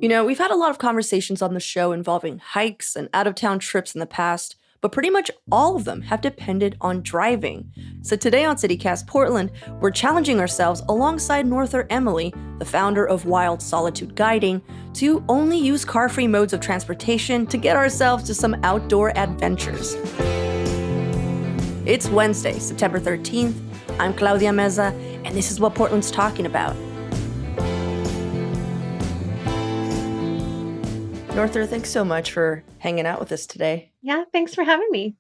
We've had a lot of conversations on the show involving hikes and out of town trips in the past, but pretty much all of them have depended on driving. So today on CityCast Portland, we're challenging ourselves alongside Norther Emily, the founder of Wild Solitude Guiding, to only use car-free modes of transportation to get ourselves to some outdoor adventures. It's Wednesday, September 13th. I'm Claudia Meza, and this is what Portland's talking about. Norther, thanks so much for hanging out with us today. Yeah, thanks for having me.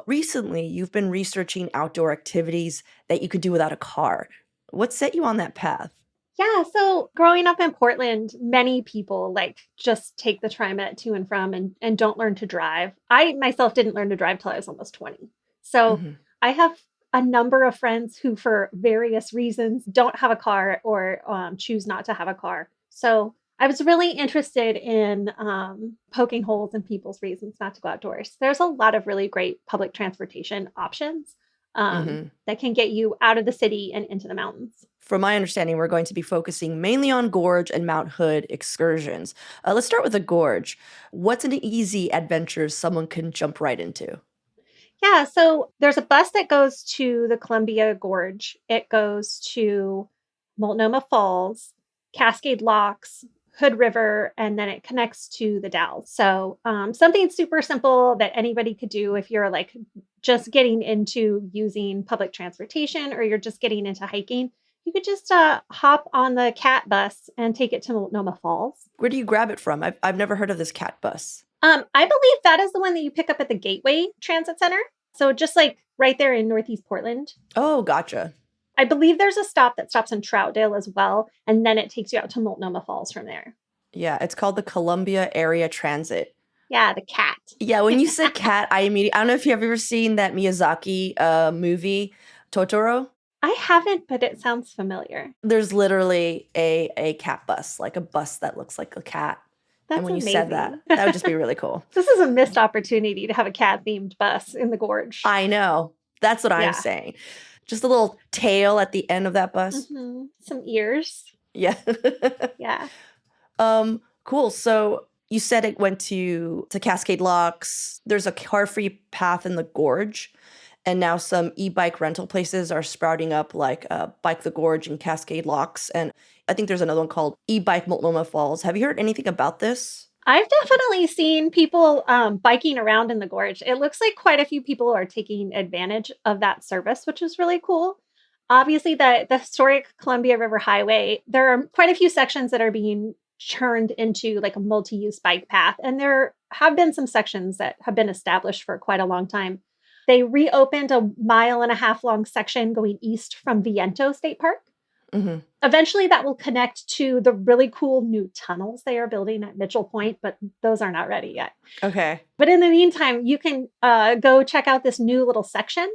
Recently you've been researching outdoor activities that you could do without a car. What set you on that path? Yeah, so growing up in Portland, many people just take the TriMet to and from and don't learn to drive. I myself didn't learn to drive till I was almost 20. So I have a number of friends who, for various reasons, don't have a car or choose not to have a car. So I was really interested in poking holes in people's reasons not to go outdoors. There's a lot of really great public transportation options that can get you out of the city and into the mountains. From my understanding, we're going to be focusing mainly on Gorge and Mount Hood excursions. Let's start with the Gorge. What's an easy adventure someone can jump right into? Yeah, so there's a bus that goes to the Columbia Gorge. It goes to Multnomah Falls, Cascade Locks, Hood River, and then it connects to the Dalles. So something super simple that anybody could do if you're just getting into using public transportation or you're just getting into hiking. You could just hop on the CAT bus and take it to Multnomah Falls. Where do you grab it from? I've never heard of this CAT bus. I believe that is the one that you pick up at the Gateway Transit Center. So just right there in Northeast Portland. Oh, gotcha. I believe there's a stop that stops in Troutdale as well. And then it takes you out to Multnomah Falls from there. Yeah, it's called the Columbia Area Transit. Yeah, the CAT. Yeah, when you said cat, I don't know if you've ever seen that Miyazaki movie, Totoro. I haven't, but it sounds familiar. There's literally a cat bus, like a bus that looks like a cat. That's and when amazing. You said that would just be really cool. This is a missed opportunity to have a cat-themed bus in the Gorge. I know. That's what I'm saying. Just a little tail at the end of that bus. Mm-hmm. Some ears. Yeah. Yeah. Cool. So you said it went to Cascade Locks. There's a car-free path in the Gorge. And now some e-bike rental places are sprouting up, like Bike the Gorge and Cascade Locks. And I think there's another one called e-bike Multnomah Falls. Have you heard anything about this? I've definitely seen people biking around in the Gorge. It looks like quite a few people are taking advantage of that service, which is really cool. Obviously, the historic Columbia River Highway, there are quite a few sections that are being turned into a multi-use bike path. And there have been some sections that have been established for quite a long time. They reopened a 1.5 mile long section going east from Viento State Park. Mm-hmm. Eventually, that will connect to the really cool new tunnels they are building at Mitchell Point, but those are not ready yet. Okay. But in the meantime, you can go check out this new little section.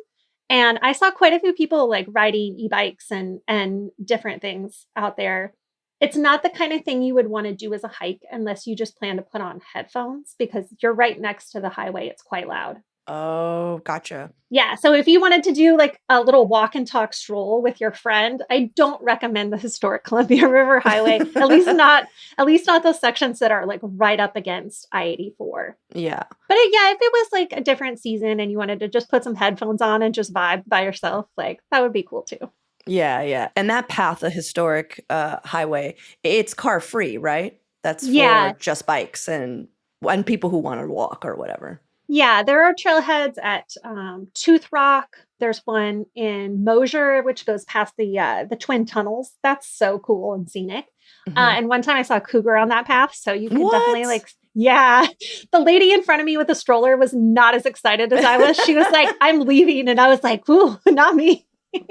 And I saw quite a few people riding e-bikes and different things out there. It's not the kind of thing you would want to do as a hike unless you just plan to put on headphones because you're right next to the highway. It's quite loud. Oh, gotcha. Yeah. So if you wanted to do a little walk and talk stroll with your friend, I don't recommend the historic Columbia River Highway, at least not those sections that are right up against I-84. Yeah. But if it was a different season and you wanted to just put some headphones on and just vibe by yourself, that would be cool too. Yeah. And that path, the historic highway, it's car free, right? That's for just bikes and people who want to walk or whatever. Yeah, there are trailheads at Tooth Rock. There's one in Mosier, which goes past the Twin Tunnels. That's so cool and scenic. Mm-hmm. And one time I saw a cougar on that path. So you can definitely the lady in front of me with the stroller was not as excited as I was. She was like, I'm leaving. And I was like, ooh, not me. But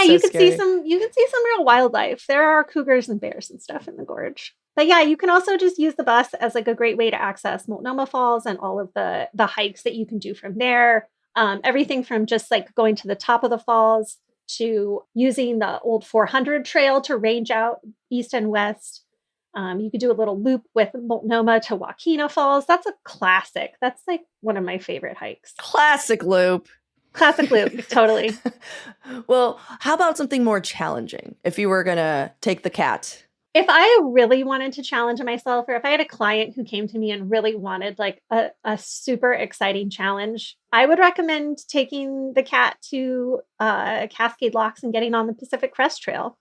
you can see some real wildlife. There are cougars and bears and stuff in the Gorge. But you can also just use the bus as a great way to access Multnomah Falls and all of the hikes that you can do from there. Everything from just going to the top of the falls to using the old 400 trail to range out east and west. You could do a little loop with Multnomah to Wakena Falls. That's a classic. That's one of my favorite hikes. Classic loop. Classic loop, totally. Well, how about something more challenging? If you were going to take the CAT If I really wanted to challenge myself, or if I had a client who came to me and really wanted like a super exciting challenge, I would recommend taking the cat to Cascade Locks and getting on the Pacific Crest Trail.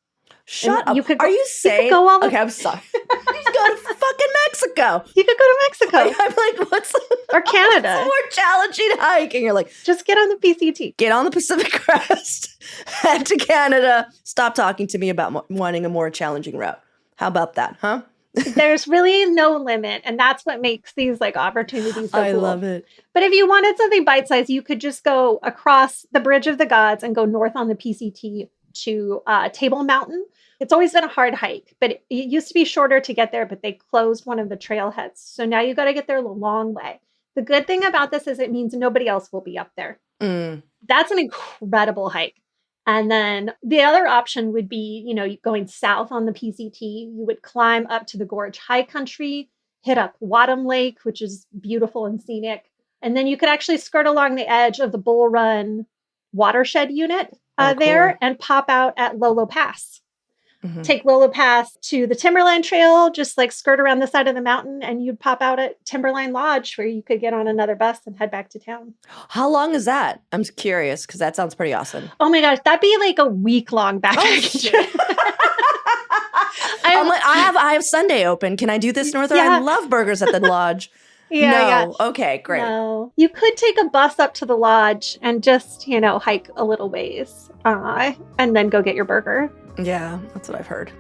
Shut And up. Are you you could saying? go all the Okay, I'm sorry. You could go to fucking Mexico. you could go to Mexico I'm like, what's or Canada. what's a more challenging hike? And you're like, Just get on the PCT. get on the Pacific Crest, head to Canada. Stop talking to me about wanting a more challenging route. How about that, huh? There's really no limit, and that's what makes these like opportunities so I cool. love it. But if you wanted something bite-sized, you could just go across the Bridge of the Gods and go north on the PCT to Table Mountain. It's always been a hard hike, but it used to be shorter to get there, but they closed one of the trailheads. So now you got to get there a long way. The good thing about this is it means nobody else will be up there. Mm. That's an incredible hike. And then the other option would be, going south on the PCT. You would climb up to the Gorge High Country, hit up Wadham Lake, which is beautiful and scenic. And then you could actually skirt along the edge of the Bull Run watershed unit there and pop out at Lolo Pass. Mm-hmm. Take Lolo Pass to the Timberline Trail, just like skirt around the side of the mountain, and you'd pop out at Timberline Lodge where you could get on another bus and head back to town. How long is that? I'm curious because that sounds pretty awesome. Oh my gosh, that'd be like a week-long backpacking trip. I'm like, I have Sunday open. Can I do this, Norther? Yeah. I love burgers at the lodge. No. Okay, great. No. You could take a bus up to the lodge and just, hike a little ways and then go get your burger. Yeah, that's what I've heard.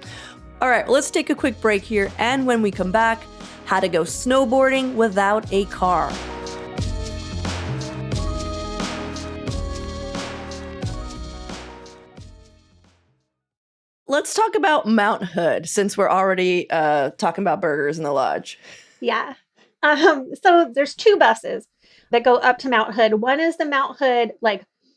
All right, let's take a quick break here. And when we come back, how to go snowboarding without a car. Let's talk about Mount Hood since we're already talking about burgers in the lodge. Yeah. So there's 2 buses that go up to Mount Hood. One is the Mount Hood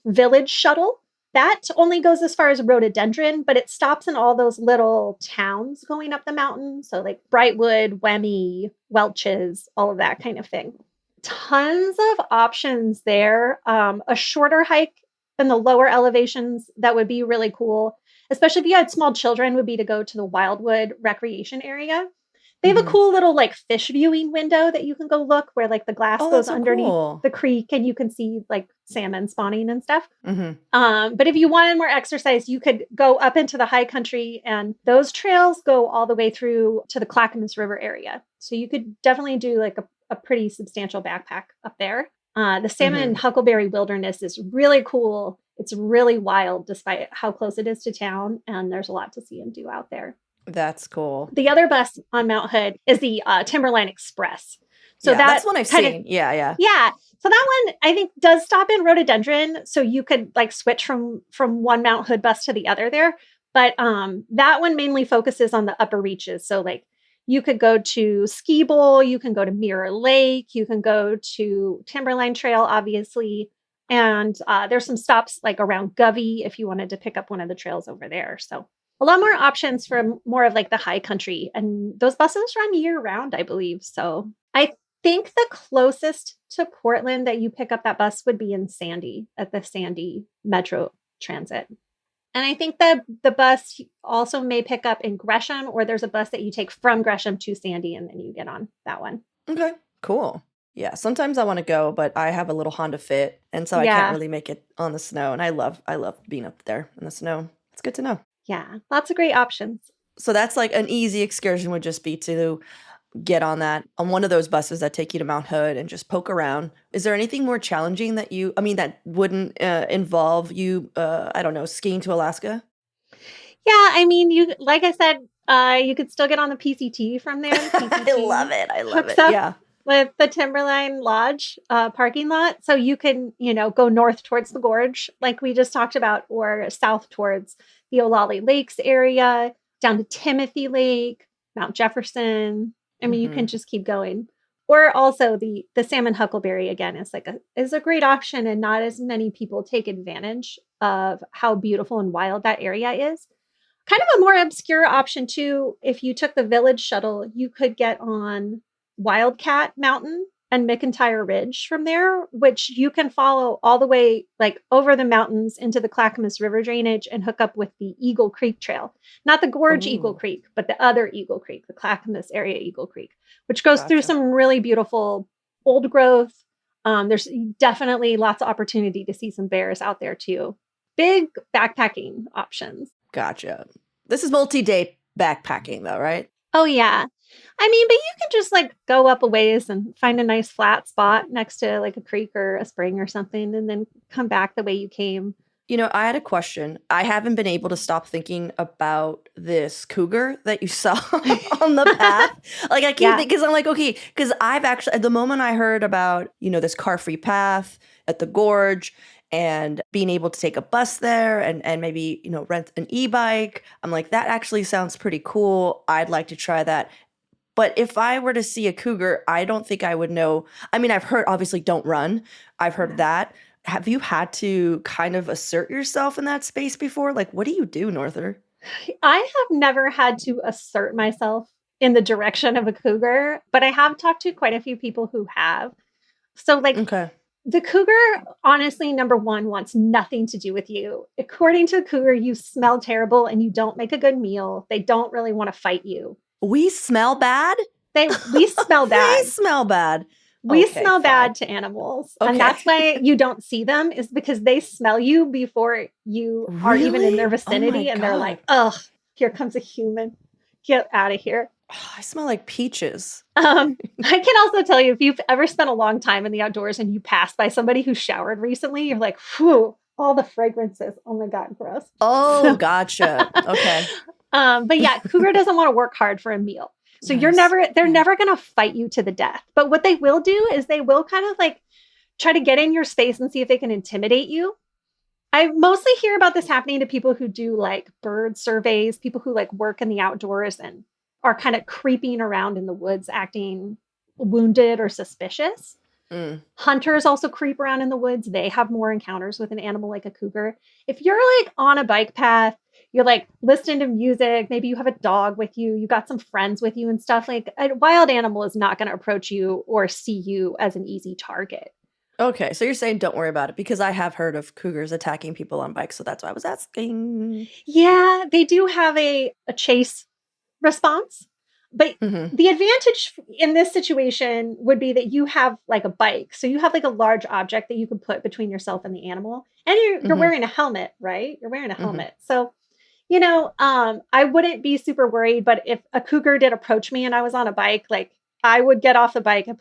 village shuttle. That only goes as far as Rhododendron, but it stops in all those little towns going up the mountain. So like Brightwood, Wemy, Welches, all of that kind of thing. Tons of options there. A shorter hike in the lower elevations that would be really cool, especially if you had small children, would be to go to the Wildwood Recreation Area. They have a cool little fish viewing window that you can go look where the glass goes underneath the creek and you can see salmon spawning and stuff. Mm-hmm. But if you wanted more exercise, you could go up into the high country, and those trails go all the way through to the Clackamas River area. So you could definitely do a pretty substantial backpack up there. The Salmon and Huckleberry Wilderness is really cool. It's really wild despite how close it is to town, and there's a lot to see and do out there. That's cool. The other bus on Mount Hood is the Timberline Express. So that's one I've seen. Yeah. So that one I think does stop in Rhododendron. So you could switch from one Mount Hood bus to the other there. But that one mainly focuses on the upper reaches. So you could go to Ski Bowl, you can go to Mirror Lake, you can go to Timberline Trail, obviously. And there's some stops around Govey if you wanted to pick up one of the trails over there. So a lot more options for more of the high country, and those buses run year round, I believe. So I think the closest to Portland that you pick up that bus would be in Sandy at the Sandy Metro Transit. And I think that the bus also may pick up in Gresham, or there's a bus that you take from Gresham to Sandy and then you get on that one. Okay, cool. Yeah, sometimes I want to go, but I have a little Honda Fit, and so I can't really make it on the snow. And I love being up there in the snow. It's good to know. Yeah, lots of great options. So that's an easy excursion would just be to get on one of those buses that take you to Mount Hood and just poke around. Is there anything more challenging that wouldn't involve you, I don't know, skiing to Alaska? Yeah, I mean, like I said, you could still get on the PCT from there. PCT I love it. Yeah. With the Timberline Lodge parking lot. So you can, go north towards the gorge, like we just talked about, or south towards the Olalley Lakes area, down to Timothy Lake, Mount Jefferson. I mean, you can just keep going. Or also the Salmon Huckleberry, again, is a great option, and not as many people take advantage of how beautiful and wild that area is. Kind of a more obscure option too, if you took the village shuttle, you could get on Wildcat Mountain and McIntyre Ridge from there, which you can follow all the way like over the mountains into the Clackamas River drainage and hook up with the Eagle Creek Trail. Not the Gorge Eagle Ooh, Creek, but the other Eagle Creek, the Clackamas area Eagle Creek, which goes through gotcha. some really beautiful old growth. There's definitely lots of opportunity to see some bears out there too. Big backpacking options. Gotcha. This is multi-day backpacking though, right? Oh, yeah. I mean, but you can just like go up a ways and find a nice flat spot next to like a creek or a spring or something, and then come back the way you came. You know, I had a question. I haven't been able to stop thinking about this cougar that you saw on the path. Like, I can't Yeah. think because I'm like, okay, because I've actually, at the moment I heard about, this car-free path at the gorge and being able to take a bus there and maybe, rent an e-bike, I'm like, that actually sounds pretty cool. I'd like to try that. But if I were to see a cougar, I don't think I would know. I mean, I've heard, obviously, don't run. I've heard Yeah. that. Have you had to kind of assert yourself in that space before? Like, what do you do, Norther? I have never had to assert myself in the direction of a cougar, but I have talked to quite a few people who have. So, like, Okay. the cougar, honestly, number one, wants nothing to do with you. According to the cougar, you smell terrible and you don't make a good meal. They don't really want to fight you. We smell bad? We smell They bad. smell bad. We Okay, smell fine. bad to animals. And Okay. that's why you don't see them, is because they smell you before you are even in their Really? Oh my vicinity. And they're God. like, ugh, here comes a human. Get out of here. Oh, I smell like peaches. I can also tell you, if you've ever spent a long time in the outdoors and you pass by somebody who showered recently, you're like, whew, all the fragrances. Oh my God, gross. Oh, gotcha. Okay. But yeah, cougar doesn't want to work hard for a meal. So they're Nice. never going to fight you to the death. But what they will do is they will kind of like try to get in your space and see if they can intimidate you. I mostly hear about this happening to people who do like bird surveys, people who like work in the outdoors and are kind of creeping around in the woods, acting wounded or suspicious. Mm. Hunters also creep around in the woods. They have more encounters with an animal like a cougar. If you're like on a bike path, you're like listening to music, maybe you have a dog with you, you got some friends with you and stuff, like a wild animal is not going to approach you or see you as an easy target. Okay, so you're saying don't worry about it because I have heard of cougars attacking people on bikes, so that's why I was asking. Yeah, they do have a chase response. But Mhm. the advantage in this situation would be that you have like a bike. So you have like a large object that you can put between yourself and the animal. And you're Mhm. wearing a helmet, right? You're wearing a Mhm. helmet. So, I wouldn't be super worried. But if a cougar did approach me and I was on a bike, like I would get off the bike and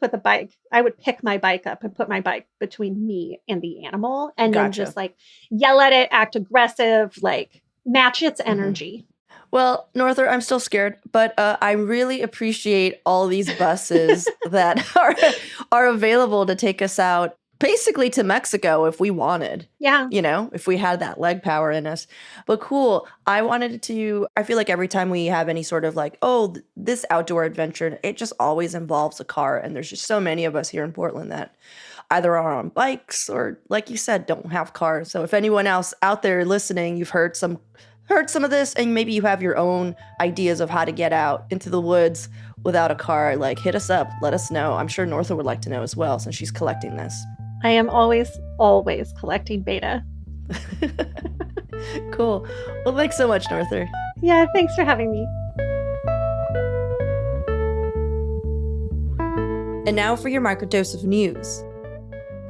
I would pick my bike up and put my bike between me and the animal and then Gotcha. just like yell at it, act aggressive, like match its energy. Well, Norther, I'm still scared, but I really appreciate all these buses that are available to take us out, basically to Mexico if we wanted. Yeah. If we had that leg power in us. But cool. I feel like every time we have any sort of like, this outdoor adventure, it just always involves a car. And there's just so many of us here in Portland that either are on bikes or, like you said, don't have cars. So if anyone else out there listening, you've heard some of this and maybe you have your own ideas of how to get out into the woods without a car, like hit us up, let us know. I'm sure Northa would like to know as well since she's collecting this. I am always collecting beta. Cool. Well, thanks so much, Norther. Yeah, thanks for having me. And now for your microdose of news.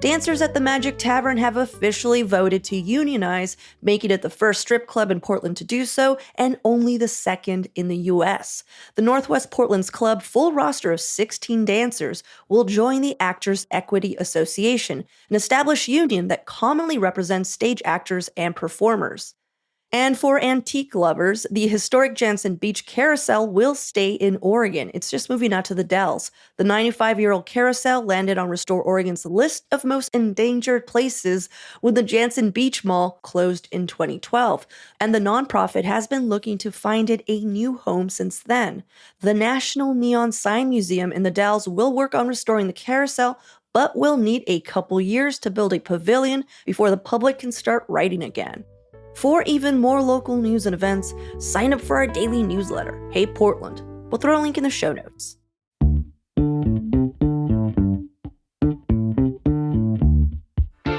Dancers at the Magic Tavern have officially voted to unionize, making it the first strip club in Portland to do so, and only the second in the U.S. The Northwest Portland's club, full roster of 16 dancers, will join the Actors Equity Association, an established union that commonly represents stage actors and performers. And for antique lovers, the historic Jansen Beach Carousel will stay in Oregon. It's just moving out to the Dells. The 95-year-old carousel landed on Restore Oregon's list of most endangered places when the Jansen Beach Mall closed in 2012. And the nonprofit has been looking to find it a new home since then. The National Neon Sign Museum in the Dells will work on restoring the carousel, but will need a couple years to build a pavilion before the public can start riding again. For even more local news and events, sign up for our daily newsletter, Hey Portland. We'll throw a link in the show notes.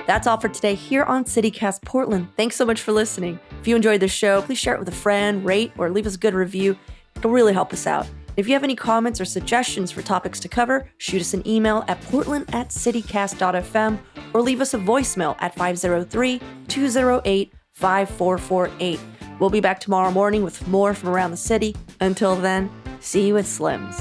That's all for today here on CityCast Portland. Thanks so much for listening. If you enjoyed the show, please share it with a friend, rate, or leave us a good review. It'll really help us out. If you have any comments or suggestions for topics to cover, shoot us an email at portland@citycast.fm or leave us a voicemail at 503-208-5448. We'll be back tomorrow morning with more from around the city. Until then, see you at Slim's.